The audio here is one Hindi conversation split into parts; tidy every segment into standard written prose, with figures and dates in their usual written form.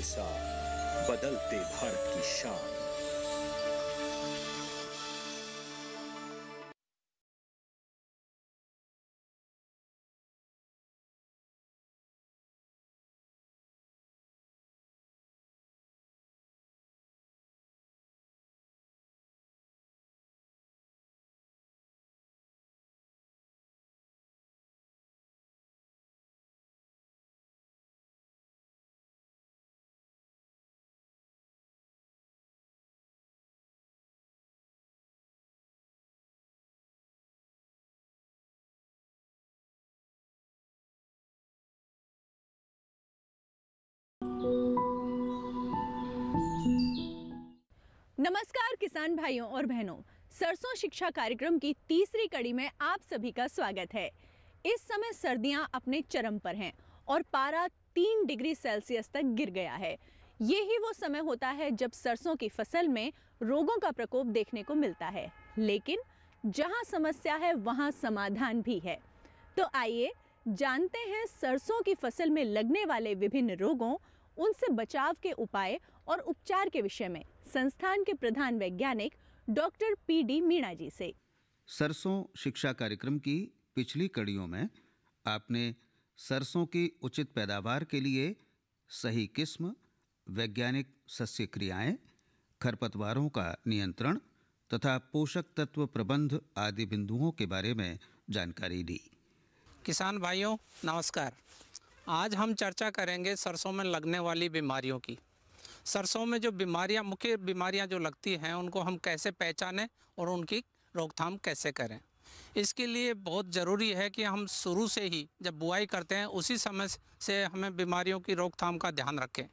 साथ बदलते भारत की शान। नमस्कार किसान भाइयों और बहनों, सरसों शिक्षा कार्यक्रम की तीसरी कड़ी में आप सभी का स्वागत है। इस समय सर्दियां अपने चरम पर हैं और पारा 3 डिग्री सेल्सियस तक गिर गया है। ये ही वो समय होता है जब सरसों की फसल में रोगों का प्रकोप देखने को मिलता है, लेकिन जहां समस्या है वहां समाधान भी है। तो आइए जानते हैं सरसों की फसल में लगने वाले विभिन्न रोगों, उनसे बचाव के उपाय और उपचार के विषय में संस्थान के प्रधान वैज्ञानिक डॉक्टर पीडी मीणा जी से। सरसों शिक्षा कार्यक्रम की पिछली कड़ियों में आपने सरसों की उचित पैदावार के लिए सही किस्म, वैज्ञानिक सस्य क्रियाएं, खरपतवारों का नियंत्रण तथा पोषक तत्व प्रबंध आदि बिंदुओं के बारे में जानकारी दी। किसान भाइयों नमस्कार। आज हम चर्चा करेंगे सरसों में लगने वाली बीमारियों की। सरसों में जो बीमारियां, मुख्य बीमारियां जो लगती हैं, उनको हम कैसे पहचानें और उनकी रोकथाम कैसे करें। इसके लिए बहुत ज़रूरी है कि हम शुरू से ही जब बुआई करते हैं उसी समय से हमें बीमारियों की रोकथाम का ध्यान रखें।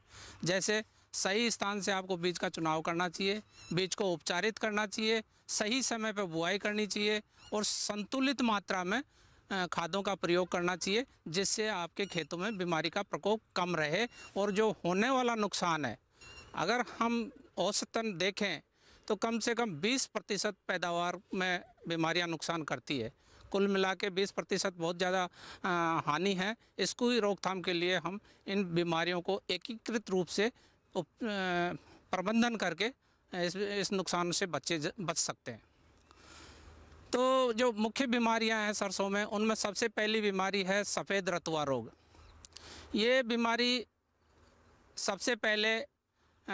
जैसे सही स्थान से आपको बीज का चुनाव करना चाहिए, बीज को उपचारित करना चाहिए, सही समय पर बुआई करनी चाहिए और संतुलित मात्रा में खादों का प्रयोग करना चाहिए, जिससे आपके खेतों में बीमारी का प्रकोप कम रहे। और जो होने वाला नुकसान है, अगर हम औसतन देखें तो कम से कम 20% पैदावार में बीमारियां नुकसान करती है। कुल मिला के 20% बहुत ज़्यादा हानि है। इसको ही रोकथाम के लिए हम इन बीमारियों को एकीकृत रूप से प्रबंधन करके इस नुकसान से बच सकते हैं। तो जो मुख्य बीमारियां हैं सरसों में, उनमें सबसे पहली बीमारी है सफ़ेद रतुआ रोग। ये बीमारी सबसे पहले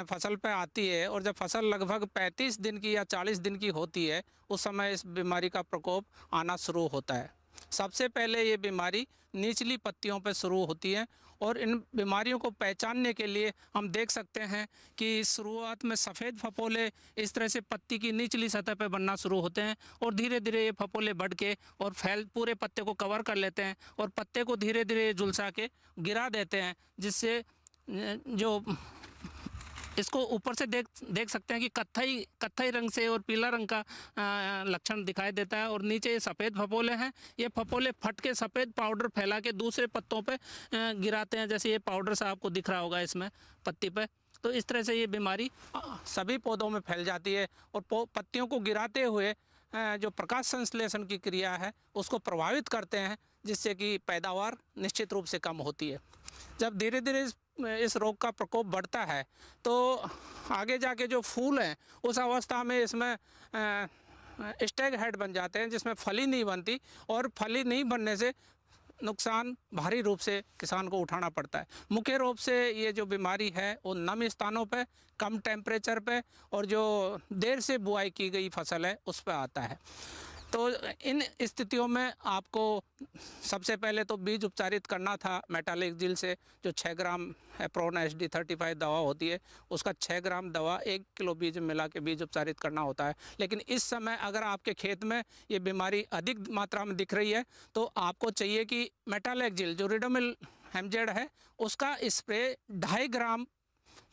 फसल पे आती है और जब फसल लगभग 35 दिन की या 40 दिन की होती है, उस समय इस बीमारी का प्रकोप आना शुरू होता है। सबसे पहले ये बीमारी निचली पत्तियों पर शुरू होती है और इन बीमारियों को पहचानने के लिए हम देख सकते हैं कि शुरुआत में सफ़ेद फपोले इस तरह से पत्ती की निचली सतह पर बनना शुरू होते हैं और धीरे धीरे ये फपोले बढ़ के और पूरे पत्ते को कवर कर लेते हैं और पत्ते को धीरे धीरे झुलसा के गिरा देते हैं, जिससे जो इसको ऊपर से देख सकते हैं कि कत्थई रंग से और पीला रंग का लक्षण दिखाई देता है और नीचे ये सफ़ेद फपोले हैं। ये फपोले फट के सफ़ेद पाउडर फैला के दूसरे पत्तों पे गिराते हैं, जैसे ये पाउडर सा आपको दिख रहा होगा इसमें पत्ती पे। तो इस तरह से ये बीमारी सभी पौधों में फैल जाती है और पत्तियों को गिराते हुए जो प्रकाश संश्लेषण की क्रिया है उसको प्रभावित करते हैं, जिससे कि पैदावार निश्चित रूप से कम होती है। जब धीरे धीरे इस रोग का प्रकोप बढ़ता है तो आगे जाके जो फूल हैं उस अवस्था में इसमें स्टैग हेड बन जाते हैं, जिसमें फली नहीं बनती और फली नहीं बनने से नुकसान भारी रूप से किसान को उठाना पड़ता है। मुख्य रूप से ये जो बीमारी है वो नम स्थानों पे, कम टेम्परेचर पे और जो देर से बुआई की गई फसल है उस पर आता है। तो इन स्थितियों में आपको सबसे पहले तो बीज उपचारित करना था मेटालेक्जिल से, जो 6 ग्राम एप्रोन HD35 दवा होती है, उसका 6 ग्राम दवा 1 किलो बीज में मिला के बीज उपचारित करना होता है। लेकिन इस समय अगर आपके खेत में ये बीमारी अधिक मात्रा में दिख रही है तो आपको चाहिए कि मेटालेक्जिल जो रिडोमिल हेमजेड है उसका स्प्रे 2.5 ग्राम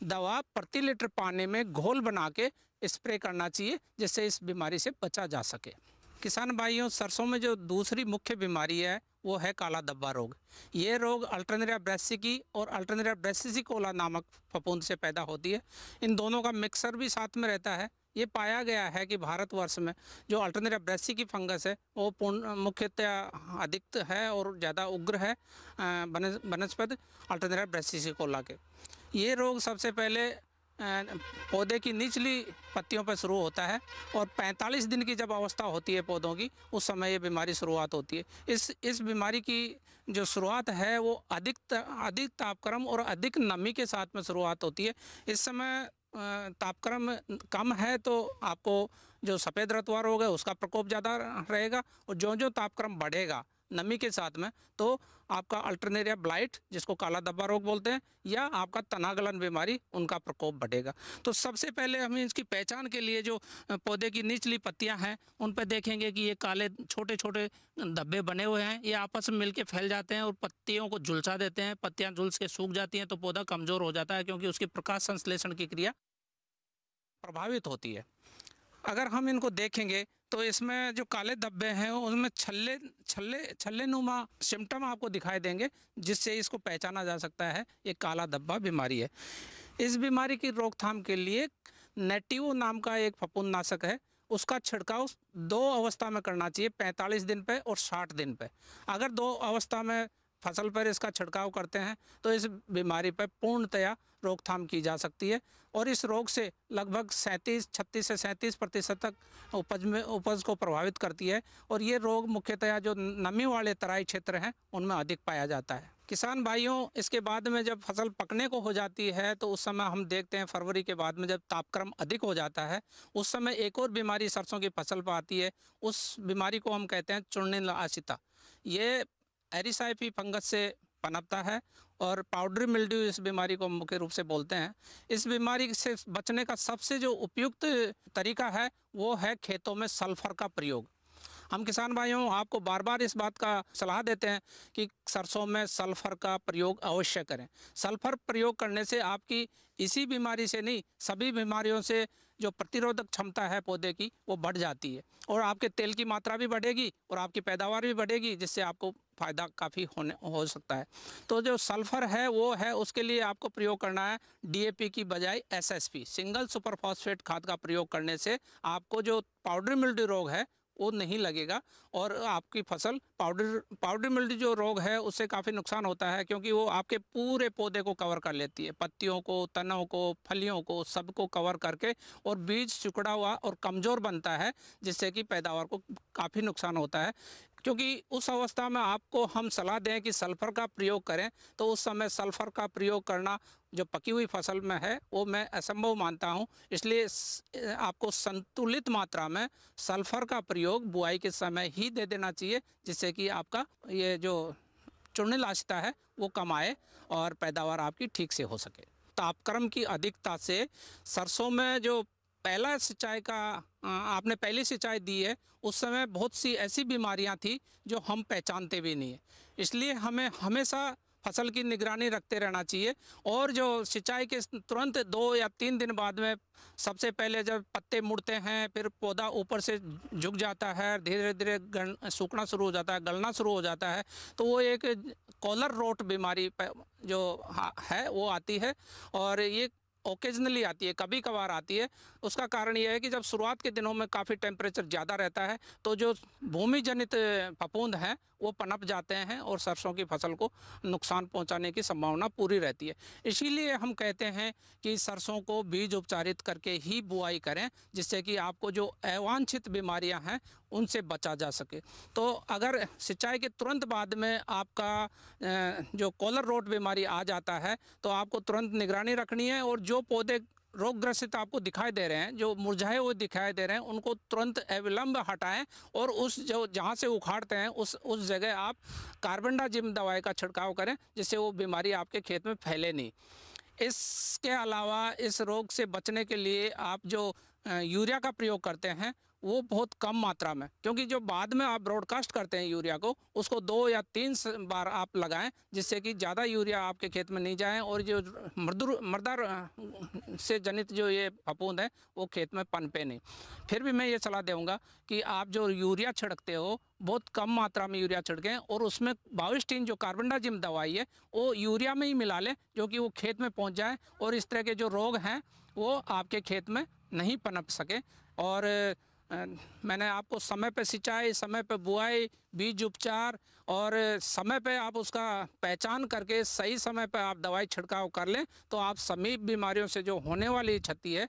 दवा प्रति लीटर पानी में घोल बना के स्प्रे करना चाहिए, जिससे इस बीमारी से बचा जा सके। किसान भाइयों, सरसों में जो दूसरी मुख्य बीमारी है वो है काला धब्बा रोग। ये रोग अल्टरनेरिया ब्रैसिकी और अल्टरनेरिया ब्रैसिसिकोला नामक फफूंद से पैदा होती है। इन दोनों का मिक्सर भी साथ में रहता है। ये पाया गया है कि भारतवर्ष में जो अल्टरनेरिया ब्रैसिकी फंगस है वो मुख्यतः अधिक है और ज़्यादा उग्र है बनस्पति अल्टरनेरिया ब्रैसिसिकोला के। ये रोग सबसे पहले पौधे की निचली पत्तियों पर शुरू होता है और 45 दिन की जब अवस्था होती है पौधों की, उस समय ये बीमारी शुरुआत होती है। इस बीमारी की जो शुरुआत है वो अधिक तापक्रम और अधिक नमी के साथ में शुरुआत होती है। इस समय तापक्रम कम है तो आपको जो सफ़ेद रतुआ रोग है उसका प्रकोप ज़्यादा रहेगा, और जो तापक्रम बढ़ेगा नमी के साथ में तो आपका अल्टरनेरिया ब्लाइट, जिसको काला धब्बा रोग बोलते हैं, या आपका तनागलन बीमारी, उनका प्रकोप बढ़ेगा। तो सबसे पहले हम इसकी पहचान के लिए जो पौधे की निचली पत्तियां हैं उन पर देखेंगे कि ये काले छोटे छोटे धब्बे बने हुए हैं, ये आपस में मिलके फैल जाते हैं और पत्तियों को झुलसा देते हैं। पत्तियां झुलस के सूख जाती हैं तो पौधा कमज़ोर हो जाता है, क्योंकि उसकी प्रकाश संश्लेषण की क्रिया प्रभावित होती है। अगर हम इनको देखेंगे तो इसमें जो काले धब्बे हैं उसमें छल्ले नुमा सिम्टम आपको दिखाई देंगे, जिससे इसको पहचाना जा सकता है ये काला धब्बा बीमारी है। इस बीमारी की रोकथाम के लिए नेटिवो नाम का एक फफूंदनाशक है, उसका छिड़काव 2 अवस्था में करना चाहिए, 45 दिन पे और 60 दिन पे। अगर 2 अवस्था में फसल पर इसका छिड़काव करते हैं तो इस बीमारी पर पूर्णतया रोकथाम की जा सकती है, और इस रोग से लगभग 36 से 37% तक उपज को प्रभावित करती है। और ये रोग मुख्यतया जो नमी वाले तराई क्षेत्र हैं उनमें अधिक पाया जाता है। किसान भाइयों, इसके बाद में जब फसल पकने को हो जाती है तो उस समय हम देखते हैं फरवरी के बाद में जब तापक्रम अधिक हो जाता है, उस समय एक और बीमारी सरसों की फसल पर आती है। उस बीमारी को हम कहते हैं चूर्णिल आशिता। ये एरिसाइफी फंगस से पनपता है और पाउडरी मिल्ड्यू इस बीमारी को मुख्य रूप से बोलते हैं। इस बीमारी से बचने का सबसे जो उपयुक्त तरीका है वो है खेतों में सल्फर का प्रयोग। हम किसान भाइयों आपको बार बार इस बात का सलाह देते हैं कि सरसों में सल्फर का प्रयोग अवश्य करें। सल्फर प्रयोग करने से आपकी इसी बीमारी से नहीं, सभी बीमारियों से जो प्रतिरोधक क्षमता है पौधे की वो बढ़ जाती है, और आपके तेल की मात्रा भी बढ़ेगी और आपकी पैदावार भी बढ़ेगी, जिससे आपको फ़ायदा काफ़ी हो सकता है। तो जो सल्फ़र है वो है, उसके लिए आपको प्रयोग करना है DAP की बजाय SSP, सिंगल सुपर फॉस्फेट खाद का प्रयोग करने से आपको जो पाउडरी मिल्ड्यू रोग है वो नहीं लगेगा, और आपकी फसल पाउडर मिल्ड्यू जो रोग है उससे काफ़ी नुकसान होता है, क्योंकि वो आपके पूरे पौधे को कवर कर लेती है, पत्तियों को, तनों को, फलियों को, सबको कवर करके, और बीज सिकुड़ा हुआ और कमज़ोर बनता है, जिससे कि पैदावार को काफ़ी नुकसान होता है। क्योंकि उस अवस्था में आपको हम सलाह दें कि सल्फ़र का प्रयोग करें, तो उस समय सल्फ़र का प्रयोग करना जो पकी हुई फसल में है वो मैं असंभव मानता हूं। इसलिए आपको संतुलित मात्रा में सल्फ़र का प्रयोग बुआई के समय ही दे देना चाहिए, जिससे कि आपका ये जो चूर्णिल आशिता है वो कम आए और पैदावार आपकी ठीक से हो सके। तापक्रम की अधिकता से सरसों में जो पहला सिंचाई का आपने पहली सिंचाई दी है, उस समय बहुत सी ऐसी बीमारियां थी जो हम पहचानते भी नहीं है। इसलिए हमें हमेशा फसल की निगरानी रखते रहना चाहिए, और जो सिंचाई के तुरंत 2 या 3 दिन बाद में सबसे पहले जब पत्ते मुड़ते हैं, फिर पौधा ऊपर से झुक जाता है, धीरे धीरे सूखना शुरू हो जाता है, गलना शुरू हो जाता है, तो वो एक कॉलर रोट बीमारी जो है वो आती है, और ये ओकेजनली आती है, कभी कभार आती है। उसका कारण यह है कि जब शुरुआत के दिनों में काफ़ी टेम्परेचर ज़्यादा रहता है तो जो भूमि जनित फफूंद हैं वो पनप जाते हैं और सरसों की फसल को नुकसान पहुंचाने की संभावना पूरी रहती है। इसीलिए हम कहते हैं कि सरसों को बीज उपचारित करके ही बुआई करें, जिससे कि आपको जो अवांछित बीमारियां हैं उनसे बचा जा सके। तो अगर सिंचाई के तुरंत बाद में आपका जो कॉलर रोट बीमारी आ जाता है तो आपको तुरंत निगरानी रखनी है, और जो पौधे रोगग्रसित आपको दिखाई दे रहे हैं, जो मुरझाए हुए दिखाई दे रहे हैं, उनको तुरंत अविलंब हटाएं, और उस जो जहां से उखाड़ते हैं उस जगह आप कार्बेंडाजिम दवाई का छिड़काव करें, जिससे वो बीमारी आपके खेत में फैले नहीं। इसके अलावा इस रोग से बचने के लिए आप जो यूरिया का प्रयोग करते हैं वो बहुत कम मात्रा में, क्योंकि जो बाद में आप ब्रॉडकास्ट करते हैं यूरिया को, उसको 2 या 3 बार आप लगाएं, जिससे कि ज़्यादा यूरिया आपके खेत में नहीं जाए और जो मृदा से जनित जो ये फफूंद है वो खेत में पनपे नहीं। फिर भी मैं ये सलाह दूंगा कि आप जो यूरिया छिड़कते हो बहुत कम मात्रा में यूरिया छिड़कें, और उसमें बाविस्टीन जो कार्बेंडाजिम दवाई है वो यूरिया में ही मिला लें, जो कि वो खेत में पहुँच जाए और इस तरह के जो रोग हैं वो आपके खेत में नहीं पनप सके। और मैंने आपको समय पे सिंचाई, समय पे बुआई, बीज उपचार और समय पे आप उसका पहचान करके सही समय पे आप दवाई छिड़काव कर लें तो आप सभी बीमारियों से जो होने वाली क्षति है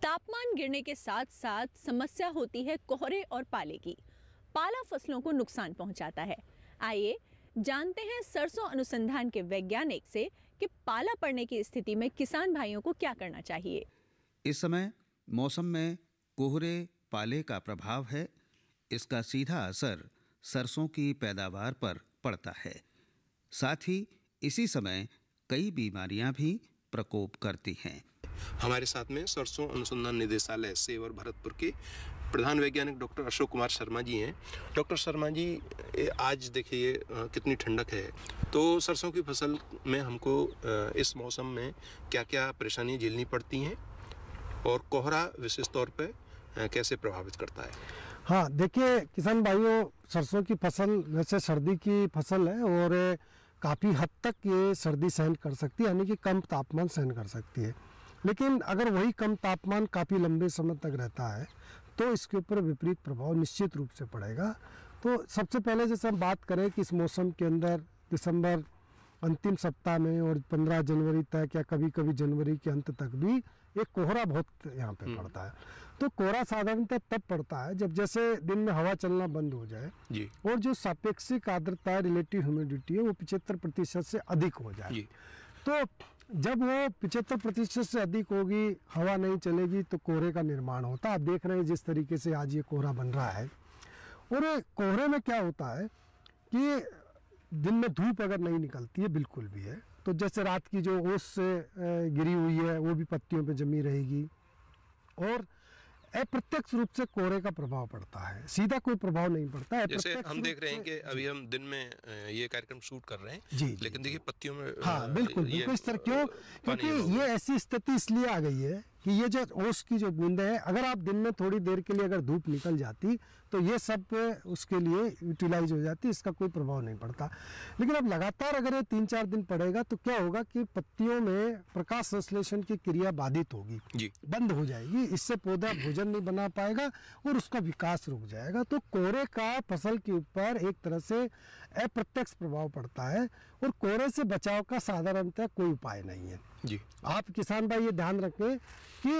तापमान गिरने के साथ साथ समस्या होती है कोहरे और पाले की। पाला फसलों को नुकसान पहुंचाता है। आइए जानते हैं सरसों अनुसंधान के वैज्ञानिक से कि पाला पड़ने की स्थिति में किसान भाइयों को क्या करना चाहिए। इस समय मौसम में कोहरे पाले का प्रभाव है। इसका सीधा असर सरसों की पैदावार पर पड़ता है। साथ ही इसी समय कई बीमारियां भी प्रकोप करती हैं। हमारे साथ में सरसों अनुसंधान निदेशालय सेवर भरतपुर के प्रधान वैज्ञानिक डॉक्टर अशोक कुमार शर्मा जी हैं। डॉक्टर शर्मा जी, आज देखिए कितनी ठंडक है, तो सरसों की फसल में हमको इस मौसम में क्या क्या परेशानियां झेलनी पड़ती हैं और कोहरा विशेष तौर पे कैसे प्रभावित करता है? हाँ, देखिए किसान भाइयों, सरसों की फसल वैसे सर्दी की फसल है और काफ़ी हद तक ये सर्दी सहन कर सकती है, यानी कि कम तापमान सहन कर सकती है। लेकिन अगर वही कम तापमान काफ़ी लंबे समय तक रहता है तो इसके ऊपर विपरीत प्रभाव निश्चित रूप से पड़ेगा। तो सबसे पहले जैसे हम बात करें कि इस मौसम के अंदर दिसंबर अंतिम सप्ताह में और 15 जनवरी तक या कभी कभी जनवरी के अंत तक भी एक कोहरा बहुत यहाँ पे पड़ता है। तो कोहरा साधारणतः तब पड़ता है जब जैसे दिन में हवा चलना बंद हो जाए जी। और जो सापेक्षिक आर्द्रता है, रिलेटिव ह्यूमिडिटी है, वो 75% से अधिक हो जाए जी। तो जब वो 75% से अधिक होगी, हवा नहीं चलेगी, तो कोहरे का निर्माण होता है। आप देख रहे हैं जिस तरीके से आज ये कोहरा बन रहा है। और कोहरे में क्या होता है कि दिन में धूप अगर नहीं निकलती है बिल्कुल भी है, तो जैसे रात की जो ओस से गिरी हुई है वो भी पत्तियों पे जमी रहेगी और अप्रत्यक्ष रूप से कोहरे का प्रभाव पड़ता है, सीधा कोई प्रभाव नहीं पड़ता है। जैसे हम देख रहे हैं कि अभी हम दिन में ये कार्यक्रम शूट कर रहे हैं जी, लेकिन देखिए पत्तियों में हाँ बिल्कुल इस तरह क्यों, क्योंकि ये ऐसी स्थिति इसलिए आ गई है कि ये जो ओस की जो बूंदें हैं, अगर आप दिन में थोड़ी देर के लिए अगर धूप निकल जाती तो ये सब उसके लिए यूटिलाइज हो जाती, इसका कोई प्रभाव नहीं पड़ता। लेकिन अब लगातार अगर ये 3-4 दिन पड़ेगा तो क्या होगा कि पत्तियों में प्रकाश संश्लेषण की क्रिया बाधित होगी जी, बंद हो जाएगी। इससे पौधा भोजन नहीं बना पाएगा और उसका विकास रुक जाएगा। तो कोहरे का फसल के ऊपर एक तरह से अप्रत्यक्ष प्रभाव पड़ता है और कोहरे से बचाव का साधारणतः कोई उपाय नहीं है जी। आप किसान भाई ये ध्यान रखें कि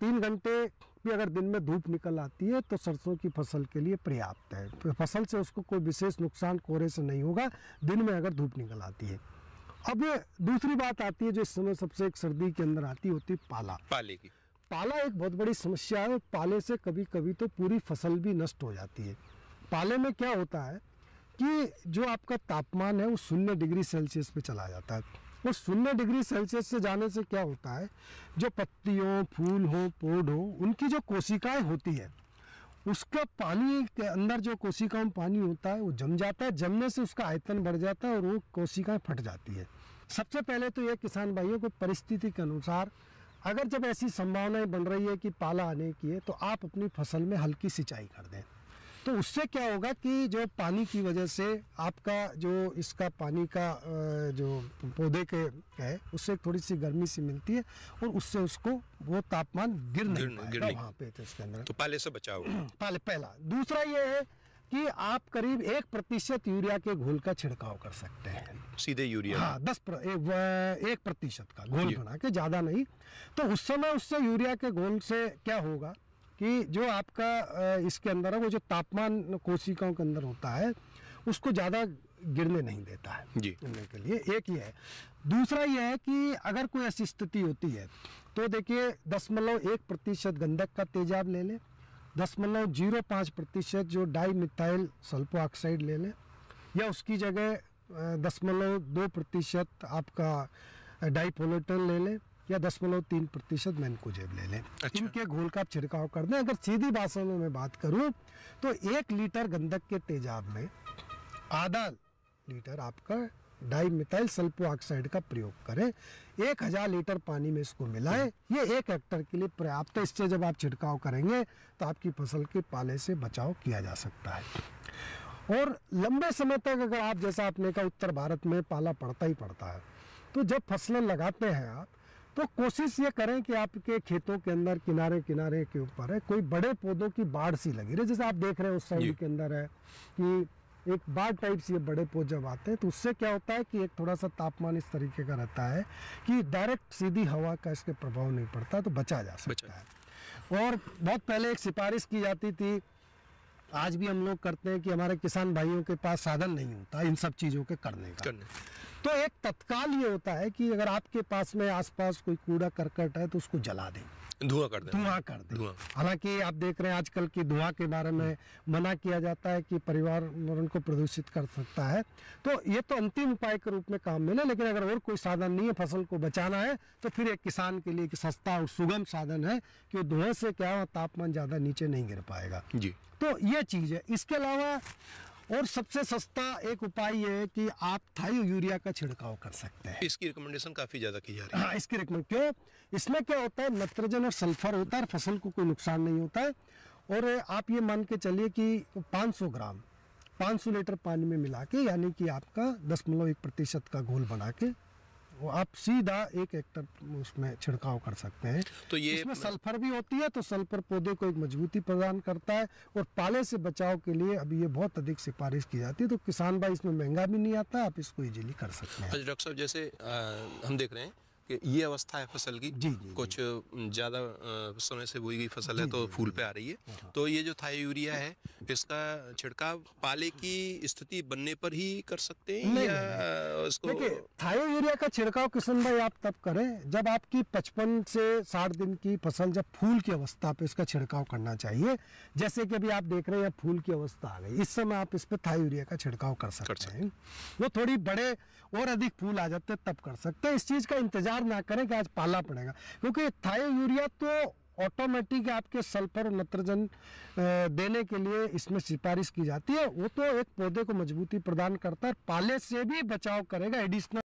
3 घंटे भी अगर दिन में धूप निकल आती है तो सरसों की फसल के लिए पर्याप्त है। फसल से उसको कोई विशेष नुकसान कोहरे से नहीं होगा दिन में अगर धूप निकल आती है। अब ये दूसरी बात आती है जो इस समय सबसे एक सर्दी के अंदर आती होती है पाले की। पाला एक बहुत बड़ी समस्या है और पाले से कभी कभी तो पूरी फसल भी नष्ट हो जाती है। पाले में क्या होता है कि जो आपका तापमान है वो 0 डिग्री सेल्सियस पे चला जाता है और 0 डिग्री सेल्सियस से जाने से क्या होता है, जो पत्तियों, फूल हो, पौध हो, उनकी जो कोशिकाएं होती है उसका पानी के अंदर जो कोशिकाओं में पानी होता है वो जम जाता है। जमने से उसका आयतन बढ़ जाता है और वो कोशिकाएं फट जाती है। सबसे पहले तो ये किसान भाइयों को परिस्थिति के अनुसार अगर जब ऐसी संभावनाएं बन रही है कि पाला आने की है तो आप अपनी फसल में हल्की सिंचाई कर दें। तो उससे क्या होगा कि जो पानी की वजह से आपका जो इसका पानी का जो पौधे के है उससे थोड़ी सी गर्मी सी मिलती है और उससे उसको वो तापमान गिर नहीं पाएगा वहाँ पे। तो इसके अंदर तो पाले से बचाव पहला। दूसरा ये है कि आप करीब 1% यूरिया के घोल का छिड़काव कर सकते हैं, सीधे यूरिया। हाँ, 1% का घोल बना के, ज़्यादा नहीं। तो उस समय उससे यूरिया के घोल से क्या होगा कि जो आपका इसके अंदर है वो जो तापमान कोशिकाओं के अंदर होता है उसको ज़्यादा गिरने नहीं देता है जी। गिरने के लिए, एक ये है। दूसरा ये है कि अगर कोई ऐसी स्थिति होती है तो देखिए 0.1% गंधक का तेजाब ले लें, 0.05% जो डाई मिथाइल सल्फो ऑक्साइड ले लें, या उसकी जगह 0.2% आपका डाइफोलेटन ले लें, या 0.3% मैनकोजेब ले लें। अच्छा। इनके घोल का आप छिड़काव कर दें। अगर सीधी भाषा में मैं बात करूं तो 1 लीटर गंधक के तेजाब में आधा लीटर आपका डाई मिथाइल सल्फो ऑक्साइड का प्रयोग करें, 1000 लीटर पानी में इसको मिलाएं। ये 1 हेक्टर के लिए पर्याप्त है। इससे जब आप छिड़काव करेंगे तो आपकी फसल के पाले से बचाव किया जा सकता है। और लंबे समय तक अगर आप, जैसा आपने कहा उत्तर भारत में पाला पड़ता ही पड़ता है, तो जब फसलें लगाते हैं आप तो कोशिश ये करें कि आपके खेतों के अंदर किनारे किनारे के ऊपर है कोई बड़े पौधों की बाढ़ सी लगी रहे। जैसे आप देख रहे हैं उस साइड के अंदर है कि एक बाढ़ टाइप से ये बड़े पौधे जब आते हैं तो उससे क्या होता है कि एक थोड़ा सा तापमान इस तरीके का रहता है कि डायरेक्ट सीधी हवा का इसके प्रभाव नहीं पड़ता, तो बचा जा सकता है। और बहुत पहले एक सिफारिश की जाती थी, आज भी हम लोग करते हैं, कि हमारे किसान भाइयों के पास साधन नहीं होता इन सब चीज़ों के करने का। तो एक तत्काल ये होता है कि अगर आपके पास में आसपास कोई कूड़ा करकट है तो उसको जला दें, धुआं कर दें। हालांकि आप देख रहे हैं आजकल की धुआं के बारे में मना किया जाता है कि पर्यावरण को प्रदूषित कर सकता है, तो ये तो अंतिम उपाय के रूप में काम मिले। लेकिन अगर और कोई साधन नहीं है, फसल को बचाना है, तो फिर एक किसान के लिए एक सस्ता और सुगम साधन है कि धुएं से क्या तापमान ज़्यादा नीचे नहीं गिर पाएगा जी। तो ये चीज़ है। इसके अलावा और सबसे सस्ता एक उपाय ये है कि आप थायो यूरिया का छिड़काव कर सकते हैं। इसकी रिकमेंडेशन काफ़ी ज़्यादा की जा रही है। हाँ, इसकी रिकमेंड क्यों? इसमें क्या होता है, नाइट्रोजन और सल्फर होता है, फसल को कोई नुकसान नहीं होता है। और आप ये मान के चलिए कि 500 ग्राम 500 लीटर पानी में मिला के, यानी कि आपका 0.1% का घोल बना के वो आप सीधा 1 हेक्टर उसमें छिड़काव कर सकते हैं। तो ये इसमें सल्फर भी होती है, तो सल्फर पौधे को एक मजबूती प्रदान करता है और पाले से बचाव के लिए अभी ये बहुत अधिक सिफारिश की जाती है। तो किसान भाई इसमें महंगा भी नहीं आता, आप इसको इजीली कर सकते हैं। डॉक्टर साहब, जैसे हम देख रहे हैं कि ये अवस्था है फसल की, कुछ ज़्यादा समय से बोई गई फसल है तो फूल पे आ रही है, तो ये जो थायो यूरिया है इसका छिड़काव पाले की स्थिति बनने पर ही कर सकते हैं या उसको? देखिए, थायो यूरिया का छिड़काव किशन भाई आप तब करें जब आपकी 55 से 60 दिन की फसल जब फूल की अवस्था पे इसका छिड़काव करना चाहिए। जैसे कि अभी आप देख रहे हैं फूल की अवस्था आ गई, इस समय आप इस पे थायो यूरिया का छिड़काव कर सकते हैं। वो थोड़ी बड़े और अधिक फूल आ जाते हैं तब कर सकते हैं। इस चीज़ का इंतजार ना करें कि आज पाला पड़ेगा, क्योंकि थायो यूरिया तो ऑटोमेटिक आपके सल्फर और नाइट्रोजन देने के लिए इसमें सिफारिश की जाती है। वो तो एक पौधे को मजबूती प्रदान करता है, पाले से भी बचाव करेगा, एडिशनल।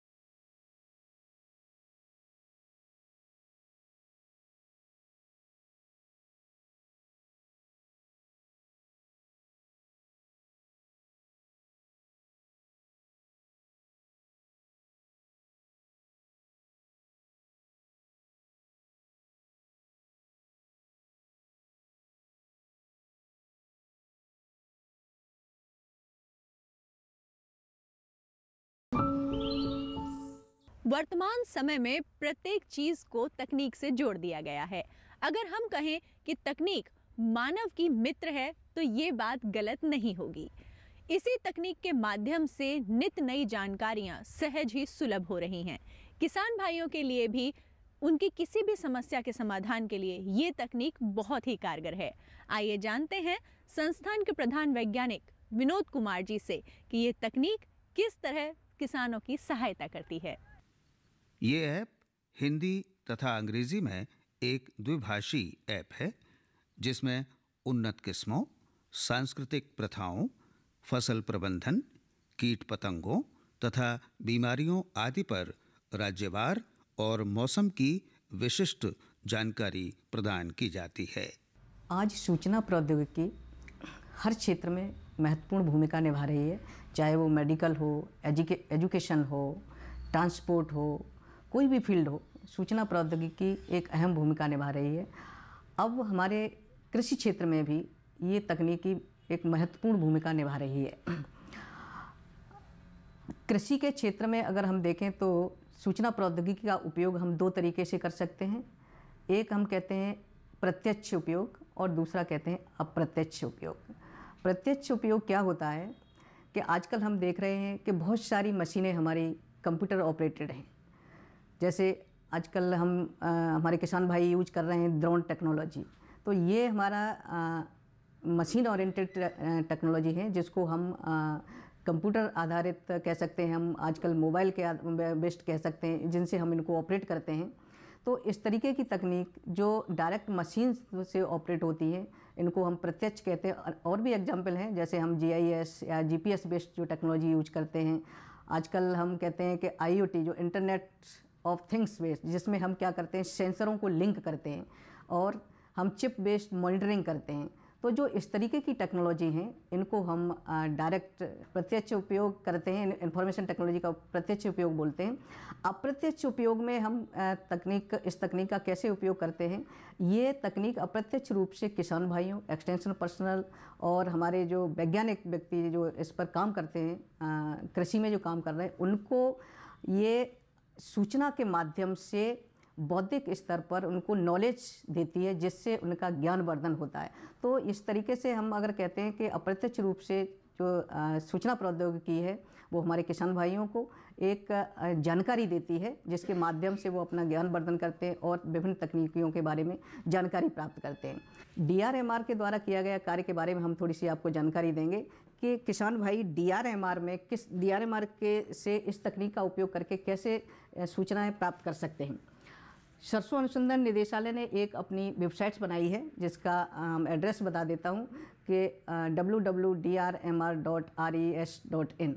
वर्तमान समय में प्रत्येक चीज को तकनीक से जोड़ दिया गया है। अगर हम कहें कि तकनीक मानव की मित्र है तो ये बात गलत नहीं होगी। इसी तकनीक के माध्यम से नित नई जानकारियां सहज ही सुलभ हो रही हैं। किसान भाइयों के लिए भी उनकी किसी भी समस्या के समाधान के लिए ये तकनीक बहुत ही कारगर है। आइए जानते हैं संस्थान के प्रधान वैज्ञानिक विनोद कुमार जी से कि ये तकनीक किस तरह किसानों की सहायता करती है। ये ऐप हिंदी तथा अंग्रेजी में एक द्विभाषी ऐप है जिसमें उन्नत किस्मों, सांस्कृतिक प्रथाओं, फसल प्रबंधन, कीट पतंगों तथा बीमारियों आदि पर राज्यवार और मौसम की विशिष्ट जानकारी प्रदान की जाती है। आज सूचना प्रौद्योगिकी हर क्षेत्र में महत्वपूर्ण भूमिका निभा रही है, चाहे वो मेडिकल हो, एजुकेशन हो, ट्रांसपोर्ट हो, कोई भी फील्ड हो, सूचना प्रौद्योगिकी एक अहम भूमिका निभा रही है। अब हमारे कृषि क्षेत्र में भी ये तकनीकी एक महत्वपूर्ण भूमिका निभा रही है। कृषि के क्षेत्र में अगर हम देखें तो सूचना प्रौद्योगिकी का उपयोग हम दो तरीके से कर सकते हैं। एक हम कहते हैं प्रत्यक्ष उपयोग और दूसरा कहते हैं अप्रत्यक्ष उपयोग। प्रत्यक्ष उपयोग क्या होता है कि आजकल हम देख रहे हैं कि बहुत सारी मशीनें हमारी कंप्यूटर ऑपरेटेड हैं। जैसे आजकल हमारे किसान भाई यूज कर रहे हैं ड्रोन टेक्नोलॉजी, तो ये हमारा मशीन ओरिएंटेड टेक्नोलॉजी है जिसको हम कंप्यूटर आधारित कह सकते हैं, हम आजकल मोबाइल के बेस्ड कह सकते हैं, जिनसे हम इनको ऑपरेट करते हैं। तो इस तरीके की तकनीक जो डायरेक्ट मशीन से ऑपरेट होती है, इनको हम प्रत्यक्ष कहते हैं। और भी एग्जांपल हैं, जैसे हम GIS या GPS बेस्ड जो टेक्नोलॉजी यूज करते हैं। आजकल हम कहते हैं कि IoT जो इंटरनेट ऑफ थिंग्स बेस्ड, जिसमें हम क्या करते हैं, सेंसरों को लिंक करते हैं और हम चिप बेस्ड मॉनिटरिंग करते हैं। तो जो इस तरीके की टेक्नोलॉजी हैं, इनको हम डायरेक्ट प्रत्यक्ष उपयोग करते हैं, इंफॉर्मेशन टेक्नोलॉजी का प्रत्यक्ष उपयोग बोलते हैं। अप्रत्यक्ष उपयोग में हम इस तकनीक का कैसे उपयोग करते हैं, ये तकनीक अप्रत्यक्ष रूप से किसान भाइयों, एक्सटेंशन पर्सनल और हमारे जो वैज्ञानिक व्यक्ति जो इस पर काम करते हैं, कृषि में जो काम कर रहे हैं, उनको ये सूचना के माध्यम से बौद्धिक स्तर पर उनको नॉलेज देती है, जिससे उनका ज्ञानवर्धन होता है। तो इस तरीके से हम अगर कहते हैं कि अप्रत्यक्ष रूप से जो सूचना प्रौद्योगिकी है, वो हमारे किसान भाइयों को एक जानकारी देती है, जिसके माध्यम से वो अपना ज्ञानवर्धन करते हैं और विभिन्न तकनीकियों के बारे में जानकारी प्राप्त करते हैं। DRMR के द्वारा किया गया कार्य के बारे में हम थोड़ी सी आपको जानकारी देंगे कि किसान भाई DRMR से इस तकनीक का उपयोग करके कैसे सूचनाएं प्राप्त कर सकते हैं। सरसों अनुसंधान निदेशालय ने एक अपनी वेबसाइट्स बनाई है, जिसका एड्रेस बता देता हूँ कि www.drmr.res.in।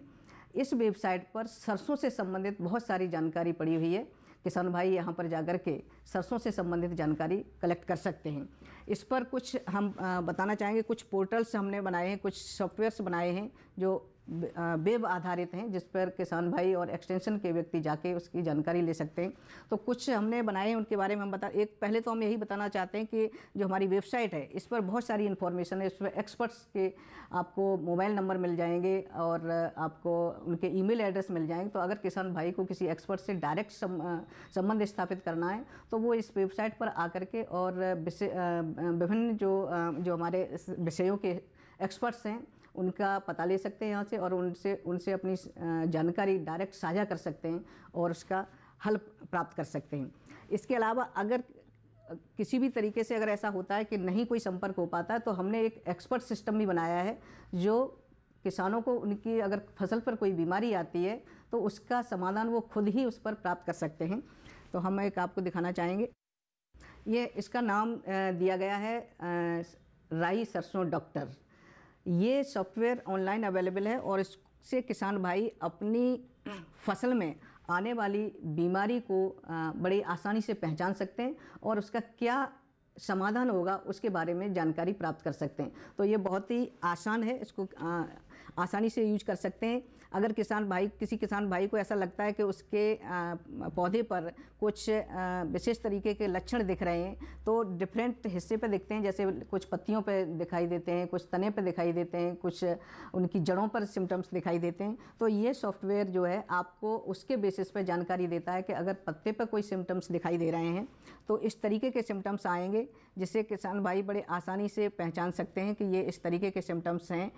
इस वेबसाइट पर सरसों से संबंधित बहुत सारी जानकारी पड़ी हुई है। किसान भाई यहाँ पर जाकर के सरसों से संबंधित जानकारी कलेक्ट कर सकते हैं। इस पर कुछ हम बताना चाहेंगे, कुछ पोर्टल्स हमने बनाए हैं, कुछ सॉफ्टवेयर्स बनाए हैं जो वेब आधारित हैं, जिस पर किसान भाई और एक्सटेंशन के व्यक्ति जाके उसकी जानकारी ले सकते हैं। तो कुछ हमने बनाए हैं, उनके बारे में हम पहले तो हम यही बताना चाहते हैं कि जो हमारी वेबसाइट है, इस पर बहुत सारी इन्फॉर्मेशन है। इस पर एक्सपर्ट्स के आपको मोबाइल नंबर मिल जाएंगे और आपको उनके ईमेल एड्रेस मिल जाएंगे। तो अगर किसान भाई को किसी एक्सपर्ट से डायरेक्ट संबंध स्थापित करना है, तो वो इस वेबसाइट पर आकर के और विभिन्न जो हमारे विषयों के एक्सपर्ट्स हैं, उनका पता ले सकते हैं यहाँ से, और उनसे अपनी जानकारी डायरेक्ट साझा कर सकते हैं और उसका हल प्राप्त कर सकते हैं। इसके अलावा अगर किसी भी तरीके से अगर ऐसा होता है कि नहीं कोई संपर्क हो पाता है, तो हमने एक एक्सपर्ट सिस्टम भी बनाया है, जो किसानों को उनकी अगर फसल पर कोई बीमारी आती है तो उसका समाधान वो खुद ही उस पर प्राप्त कर सकते हैं। तो हम एक आपको दिखाना चाहेंगे। ये इसका नाम दिया गया है राई सरसों डॉक्टर। ये सॉफ्टवेयर ऑनलाइन अवेलेबल है और इससे किसान भाई अपनी फसल में आने वाली बीमारी को बड़ी आसानी से पहचान सकते हैं और उसका क्या समाधान होगा उसके बारे में जानकारी प्राप्त कर सकते हैं। तो ये बहुत ही आसान है, इसको आसानी से यूज कर सकते हैं। अगर किसी किसान भाई को ऐसा लगता है कि उसके पौधे पर कुछ विशेष तरीके के लक्षण दिख रहे हैं, तो डिफरेंट हिस्से पे दिखते हैं, जैसे कुछ पत्तियों पे दिखाई देते हैं, कुछ तने पे दिखाई देते हैं, कुछ उनकी जड़ों पर सिम्टम्स दिखाई देते हैं। तो ये सॉफ्टवेयर जो है आपको उसके बेसिस पे जानकारी देता है कि अगर पत्ते पर कोई सिम्टम्स दिखाई दे रहे हैं तो इस तरीके के सिम्टम्स आएंगे, जिससे किसान भाई बड़े आसानी से पहचान सकते हैं कि ये इस तरीके के सिम्टम्स हैं,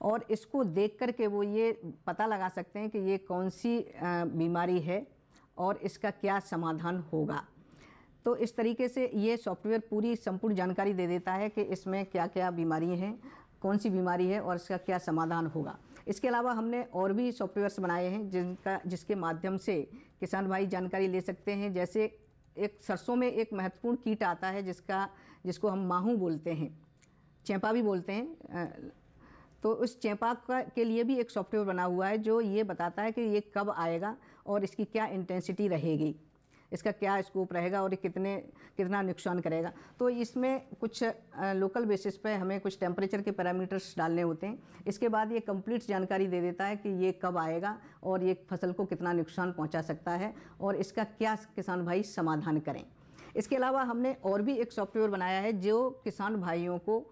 और इसको देख कर के वो ये पता लगा सकते हैं कि ये कौन सी बीमारी है और इसका क्या समाधान होगा। तो इस तरीके से ये सॉफ्टवेयर पूरी संपूर्ण जानकारी दे देता है कि इसमें क्या क्या बीमारी हैं, कौन सी बीमारी है और इसका क्या समाधान होगा। इसके अलावा हमने और भी सॉफ्टवेयर्स बनाए हैं जिसके माध्यम से किसान भाई जानकारी ले सकते हैं। जैसे एक सरसों में एक महत्वपूर्ण कीट आता है जिसको हम माहू बोलते हैं, चेपा भी बोलते हैं। तो उस चेपा के लिए भी एक सॉफ्टवेयर बना हुआ है जो ये बताता है कि ये कब आएगा और इसकी क्या इंटेंसिटी रहेगी, इसका क्या स्कोप रहेगा और ये कितना नुकसान करेगा। तो इसमें कुछ लोकल बेसिस पे हमें कुछ टेम्परेचर के पैरामीटर्स डालने होते हैं। इसके बाद ये कंप्लीट जानकारी दे देता है कि ये कब आएगा और ये फसल को कितना नुकसान पहुंचा सकता है और इसका क्या किसान भाई समाधान करें। इसके अलावा हमने और भी एक सॉफ्टवेयर बनाया है जो किसान भाइयों को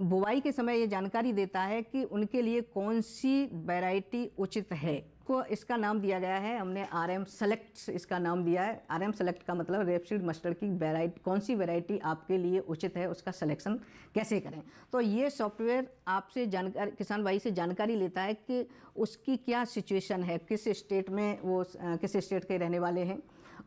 बुवाई के समय ये जानकारी देता है कि उनके लिए कौन सी वैरायटी उचित है। को इसका नाम दिया गया है, हमने RM सेलेक्ट इसका नाम दिया है। RM सेलेक्ट का मतलब रेपसीड मस्टर्ड की वैरायटी, कौन सी वैरायटी आपके लिए उचित है उसका सिलेक्शन कैसे करें। तो ये सॉफ्टवेयर आपसे जानकारी, किसान भाई से जानकारी लेता है कि उसकी क्या सिचुएशन है, किस स्टेट में वो, किस स्टेट के रहने वाले हैं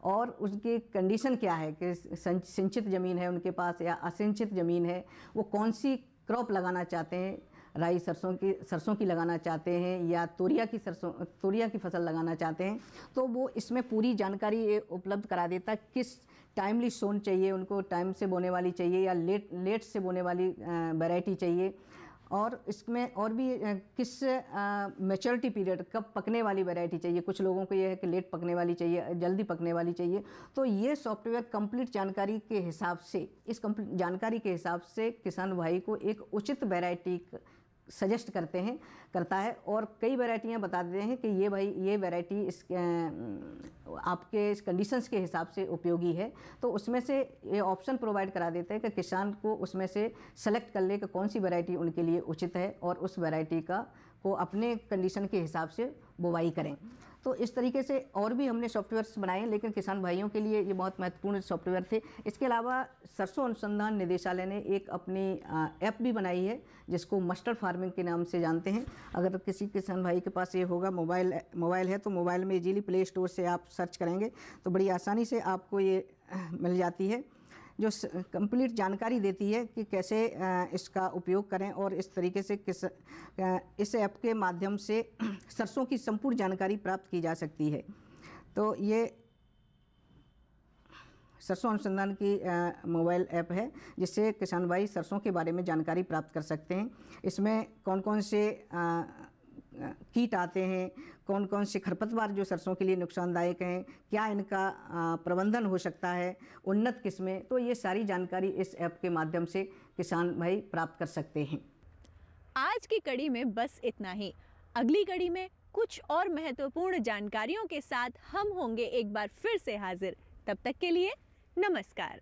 और उसकी कंडीशन क्या है कि सिंचित ज़मीन है उनके पास या असिंचित ज़मीन है, वो कौन सी क्रॉप लगाना चाहते हैं, राई सरसों की लगाना चाहते हैं या तोरिया की फसल लगाना चाहते हैं। तो वो इसमें पूरी जानकारी उपलब्ध करा देता है। किस टाइमली सोन चाहिए उनको, टाइम से बोने वाली चाहिए या लेट से बोने वाली वैरायटी चाहिए, और इसमें और भी किस मैच्योरिटी पीरियड, कब पकने वाली वैरायटी चाहिए। कुछ लोगों को ये है कि लेट पकने वाली चाहिए, जल्दी पकने वाली चाहिए। तो ये सॉफ्टवेयर कंप्लीट जानकारी के हिसाब से, इस जानकारी के हिसाब से किसान भाई को एक उचित वैरायटी सजेस्ट करता है और कई वैरायटियाँ बता देते हैं कि ये भाई ये वैरायटी इस आपके इस कंडीशंस के हिसाब से उपयोगी है। तो उसमें से ये ऑप्शन प्रोवाइड करा देते हैं कि किसान को उसमें से सेलेक्ट कर ले कि कौन सी वैरायटी उनके लिए उचित है और उस वैरायटी को अपने कंडीशन के हिसाब से बुवाई करें। तो इस तरीके से और भी हमने सॉफ्टवेयर्स बनाए हैं, लेकिन किसान भाइयों के लिए ये बहुत महत्वपूर्ण सॉफ्टवेयर थे। इसके अलावा सरसों अनुसंधान निदेशालय ने एक अपनी ऐप भी बनाई है जिसको मस्टर्ड फार्मिंग के नाम से जानते हैं। अगर किसी किसान भाई के पास ये होगा, मोबाइल है तो मोबाइल में इजीली प्ले स्टोर से आप सर्च करेंगे तो बड़ी आसानी से आपको ये मिल जाती है, जो कंप्लीट जानकारी देती है कि कैसे इसका उपयोग करें और इस तरीके से इस ऐप के माध्यम से सरसों की संपूर्ण जानकारी प्राप्त की जा सकती है। तो ये सरसों अनुसंधान की मोबाइल ऐप है जिससे किसान भाई सरसों के बारे में जानकारी प्राप्त कर सकते हैं। इसमें कौन कौन से कीट आते हैं, कौन कौन से खरपतवार जो सरसों के लिए नुकसानदायक हैं, क्या इनका प्रबंधन हो सकता है, उन्नत किस्में, तो ये सारी जानकारी इस ऐप के माध्यम से किसान भाई प्राप्त कर सकते हैं। आज की कड़ी में बस इतना ही। अगली कड़ी में कुछ और महत्वपूर्ण जानकारियों के साथ हम होंगे एक बार फिर से हाजिर। तब तक के लिए नमस्कार।